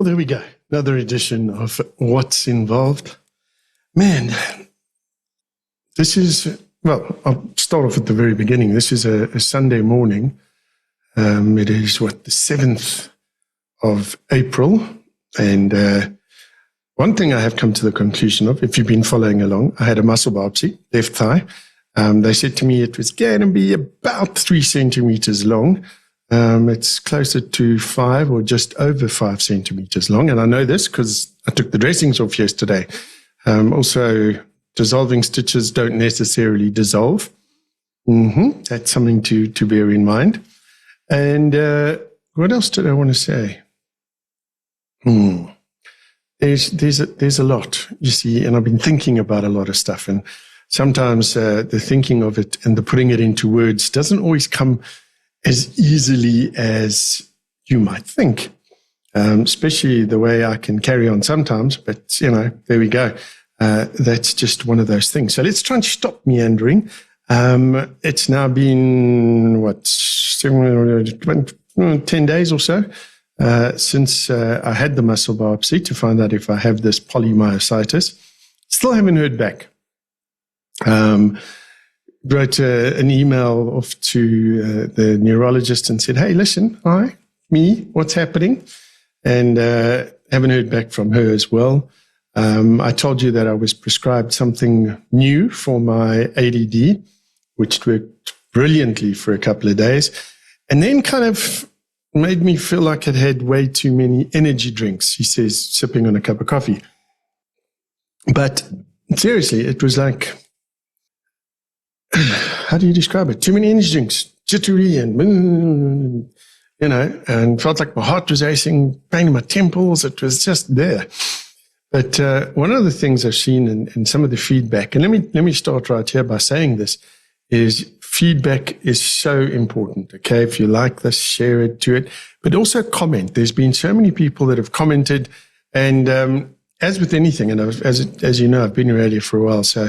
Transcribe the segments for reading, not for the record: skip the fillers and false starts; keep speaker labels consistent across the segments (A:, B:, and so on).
A: Well, there we go. Another edition of What's Involved. Man, this is, well, I'll start off at the very beginning. This is a Sunday morning. It is, the 7th of April. And one thing I have come to the conclusion of, if you've been following along, I had a muscle biopsy, left thigh. They said to me it was going to be about 3 centimeters long. It's closer to 5 or just over 5 centimeters long. And I know this because I took the dressings off yesterday. Also, dissolving stitches don't necessarily dissolve. That's something to bear in mind. And what else did I want to say? There's a lot, you see, and I've been thinking about a lot of stuff. And sometimes the thinking of it and the putting it into words doesn't always come as easily as you might think, especially the way I can carry on sometimes. But, there we go. That's just one of those things. So let's try and stop meandering. It's now been, 10 days or so since I had the muscle biopsy to find out if I have this polymyositis. Still haven't heard back. Wrote an email off to the neurologist and said, hey, listen, hi, me, what's happening? And haven't heard back from her as well. I told you that I was prescribed something new for my ADD, which worked brilliantly for a couple of days, and then kind of made me feel like I'd had way too many energy drinks, he says, sipping on a cup of coffee. But seriously, it was like, how do you describe it? Too many energy drinks, jittery and, and felt like my heart was racing, pain in my temples. It was just there. But one of the things I've seen in some of the feedback, and let me start right here by saying this, is feedback is so important. Okay, if you like this, share it, do it, but also comment. There's been so many people that have commented, and as with anything, and as you know, I've been in radio for a while, so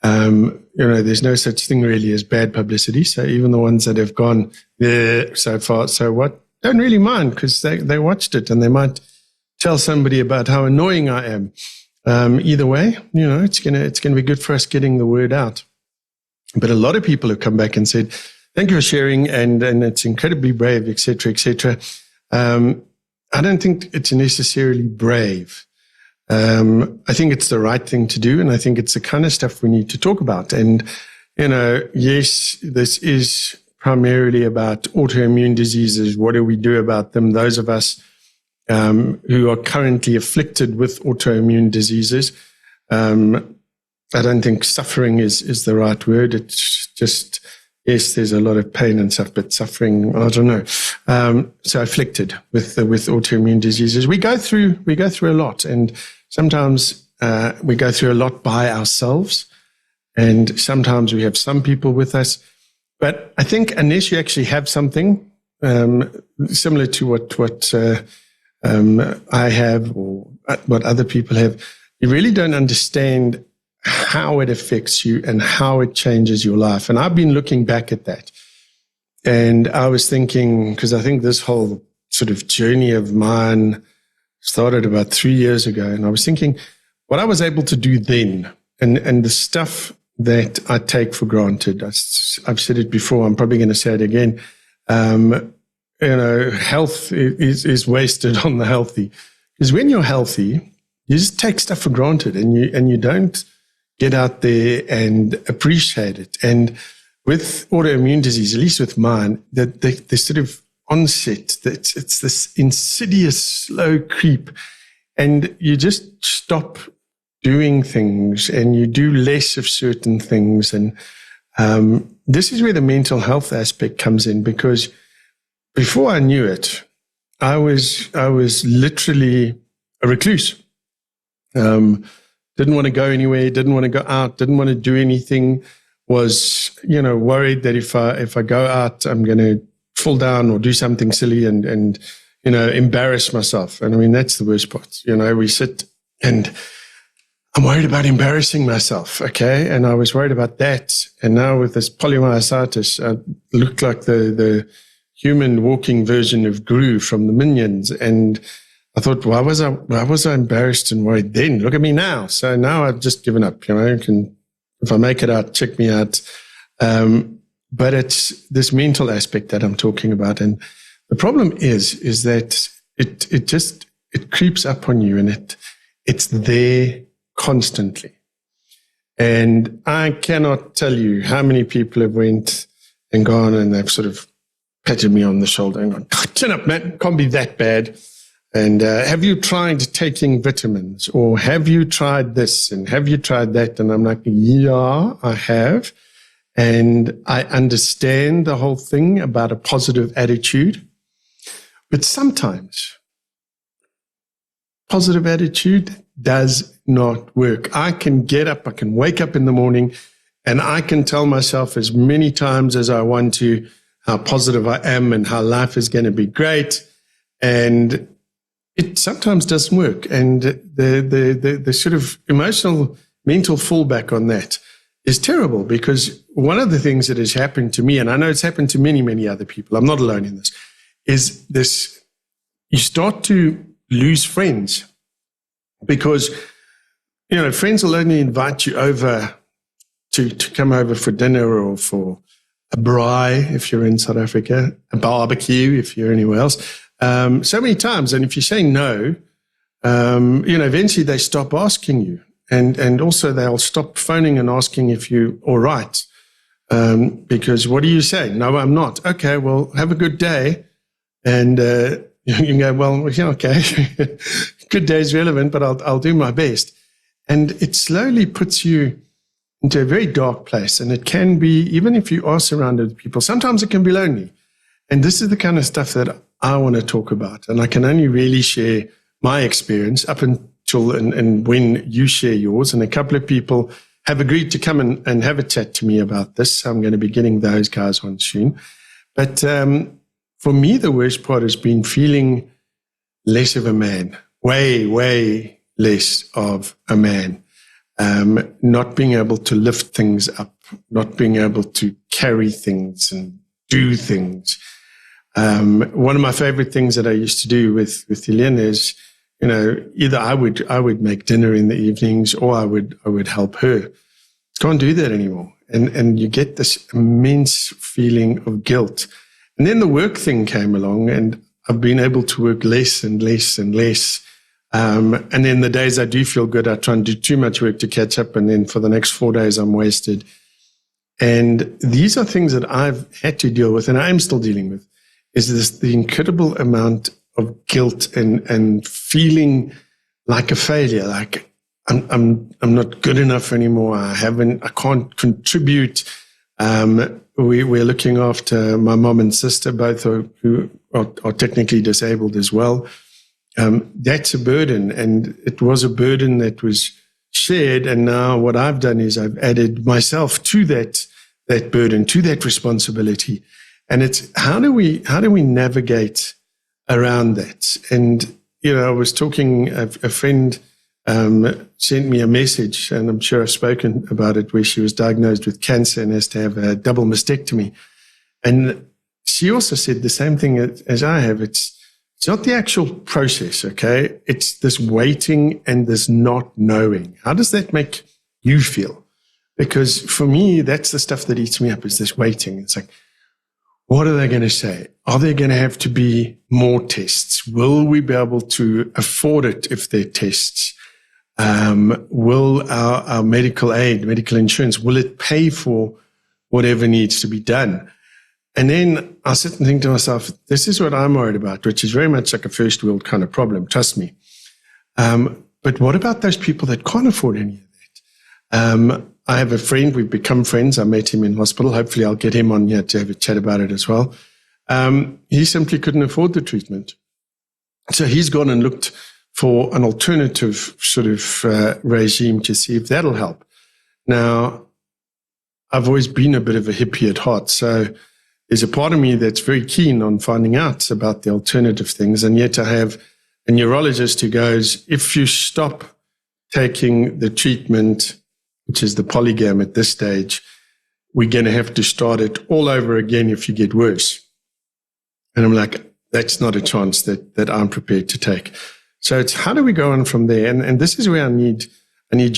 A: there's no such thing really as bad publicity. So even the ones that have gone there so far, so what, don't really mind, because they watched it and they might tell somebody about how annoying I am. Either way, it's gonna be good for us getting the word out. But a lot of people have come back and said, thank you for sharing, and it's incredibly brave, etc., etc. I don't think it's necessarily brave. I think it's the right thing to do, and I think it's the kind of stuff we need to talk about. And, yes, this is primarily about autoimmune diseases. What do we do about them? Those of us who are currently afflicted with autoimmune diseases, I don't think suffering is the right word. It's just, yes, there's a lot of pain and stuff, but suffering, I don't know. So afflicted with autoimmune diseases. We go through a lot, and sometimes we go through a lot by ourselves, and sometimes we have some people with us. But I think unless you actually have something similar to what I have or what other people have, you really don't understand how it affects you and how it changes your life. And I've been looking back at that, and I was thinking, because I think this whole sort of journey of mine started about 3 years ago, and I was thinking what I was able to do then, and the stuff that I take for granted. I've said it before, I'm probably going to say it again. Health is wasted on the healthy, because when you're healthy, you just take stuff for granted, and you don't get out there and appreciate it. And with autoimmune disease, at least with mine, the sort of onset, it's this insidious, slow creep, and you just stop doing things and you do less of certain things. And this is where the mental health aspect comes in, because before I knew it, I was literally a recluse. Didn't want to go anywhere, didn't want to go out, didn't want to do anything, was, worried that if I go out, I'm going to fall down or do something silly and embarrass myself. And I mean, that's the worst part. We sit and I'm worried about embarrassing myself, okay? And I was worried about that. And now with this polymyositis, I looked like the human walking version of Gru from the Minions. And I thought, why was I embarrassed and worried then? Look at me now. So now I've just given up. If I make it out, check me out. But it's this mental aspect that I'm talking about. And the problem is that it creeps up on you, and it's there constantly. And I cannot tell you how many people have went and gone and they've sort of patted me on the shoulder and gone, chin up, man, can't be that bad. And have you tried taking vitamins, or have you tried this and have you tried that? And I'm like, yeah, I have. And I understand the whole thing about a positive attitude. But sometimes positive attitude does not work. I can get up, I can wake up in the morning, and I can tell myself as many times as I want to how positive I am and how life is going to be great. And it sometimes doesn't work. And the sort of emotional, mental fallback on that is terrible, because one of the things that has happened to me, and I know it's happened to many, many other people, I'm not alone in this, is this: you start to lose friends, because, friends will only invite you over to come over for dinner, or for a braai if you're in South Africa, a barbecue if you're anywhere else, so many times. And if you say no, eventually they stop asking you. And also they'll stop phoning and asking if you're all right. Because what do you say? No, I'm not. Okay, well, have a good day. And you can go, well, yeah, okay. Good day is relevant, but I'll do my best. And it slowly puts you into a very dark place. And it can be, even if you are surrounded with people, sometimes it can be lonely. And this is the kind of stuff that I want to talk about. And I can only really share my experience up until and when you share yours. And a couple of people have agreed to come and have a chat to me about this. So I'm going to be getting those guys on soon. But for me, the worst part has been feeling less of a man, way, way less of a man. Not being able to lift things up, not being able to carry things and do things. One of my favorite things that I used to do with Helene is, either I would make dinner in the evenings, or I would help her. Can't do that anymore. And you get this immense feeling of guilt. And then the work thing came along, and I've been able to work less and less and less. And then the days I do feel good, I try and do too much work to catch up. And then for the next 4 days, I'm wasted. And these are things that I've had to deal with, and I'm still dealing with, is the incredible amount of guilt and feeling like a failure, like I'm not good enough anymore. I can't contribute. We're looking after my mom and sister, both who are technically disabled as well. That's a burden, and it was a burden that was shared. And now what I've done is I've added myself to that burden, to that responsibility. And it's how do we navigate around that? And I was talking. A friend sent me a message, and I'm sure I've spoken about it, where she was diagnosed with cancer and has to have a double mastectomy. And she also said the same thing as I have. It's not the actual process, okay? It's this waiting and this not knowing. How does that make you feel? Because for me, that's the stuff that eats me up, is this waiting. It's like, what are they going to say? Are there going to have to be more tests? Will we be able to afford it if there are tests? Will our medical aid, medical insurance, will it pay for whatever needs to be done? And then I sit and think to myself, this is what I'm worried about, which is very much like a first world kind of problem, trust me. But what about those people that can't afford any of that? I have a friend, we've become friends. I met him in hospital. Hopefully I'll get him on here to have a chat about it as well. He simply couldn't afford the treatment. So he's gone and looked for an alternative sort of regime to see if that'll help. Now, I've always been a bit of a hippie at heart, so there's a part of me that's very keen on finding out about the alternative things, and yet I have a neurologist who goes, if you stop taking the treatment, which is the polygam at this stage, we're going to have to start it all over again if you get worse. And I'm like, that's not a chance that I'm prepared to take. So it's how do we go on from there? And this is where I need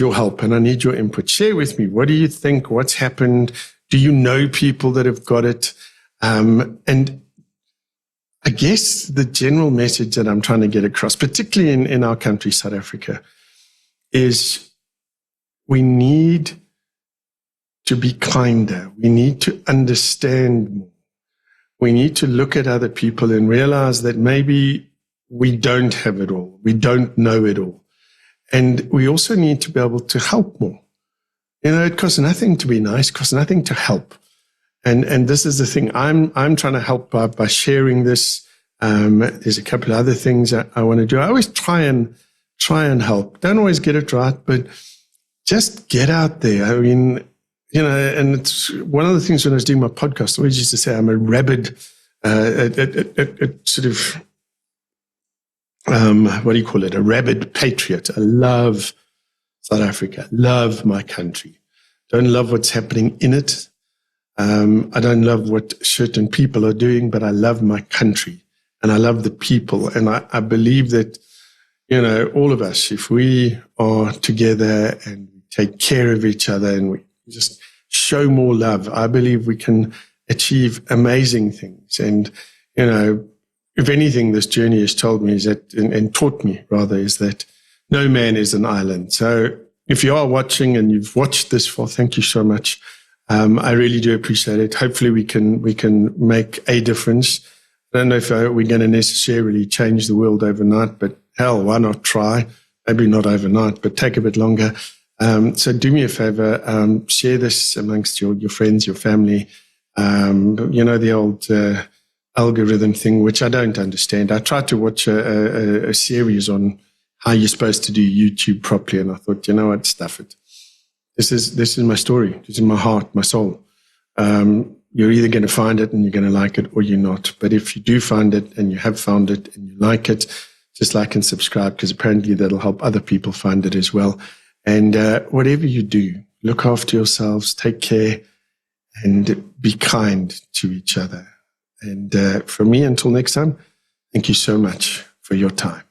A: your help and I need your input. Share with me. What do you think? What's happened? Do you know people that have got it? And I guess the general message that I'm trying to get across, particularly in our country, South Africa, is we need to be kinder. We need to understand more. We need to look at other people and realize that maybe we don't have it all. We don't know it all. And we also need to be able to help more. You know, it costs nothing to be nice, it costs nothing to help. And this is the thing. I'm trying to help by sharing this. There's a couple of other things I want to do. I always try and help. Don't always get it right, but just get out there. I mean, you know, and it's one of the things when I was doing my podcast, I always used to say I'm a rabid, sort of, what do you call it? A rabid patriot. I love South Africa, love my country. Don't love what's happening in it. I don't love what certain people are doing, but I love my country and I love the people. And I believe that, you know, all of us, if we are together and take care of each other and we just show more love, I believe we can achieve amazing things. And, you know, if anything, this journey has told me is that, and taught me rather, is that no man is an island. So if you are watching and you've watched this far, thank you so much. I really do appreciate it. Hopefully we can make a difference. I don't know if we're going to necessarily change the world overnight, but hell, why not try? Maybe not overnight, but take a bit longer. So do me a favor, share this amongst your friends, your family. You know, the old algorithm thing, which I don't understand. I tried to watch a series on how you're supposed to do YouTube properly, and I thought, you know what, stuff it. This is my story. This is my heart, my soul. You're either going to find it and you're going to like it or you're not. But if you do find it and you have found it and you like it, just like and subscribe, because apparently that'll help other people find it as well. And whatever you do, look after yourselves, take care, and be kind to each other. And from me, until next time, thank you so much for your time.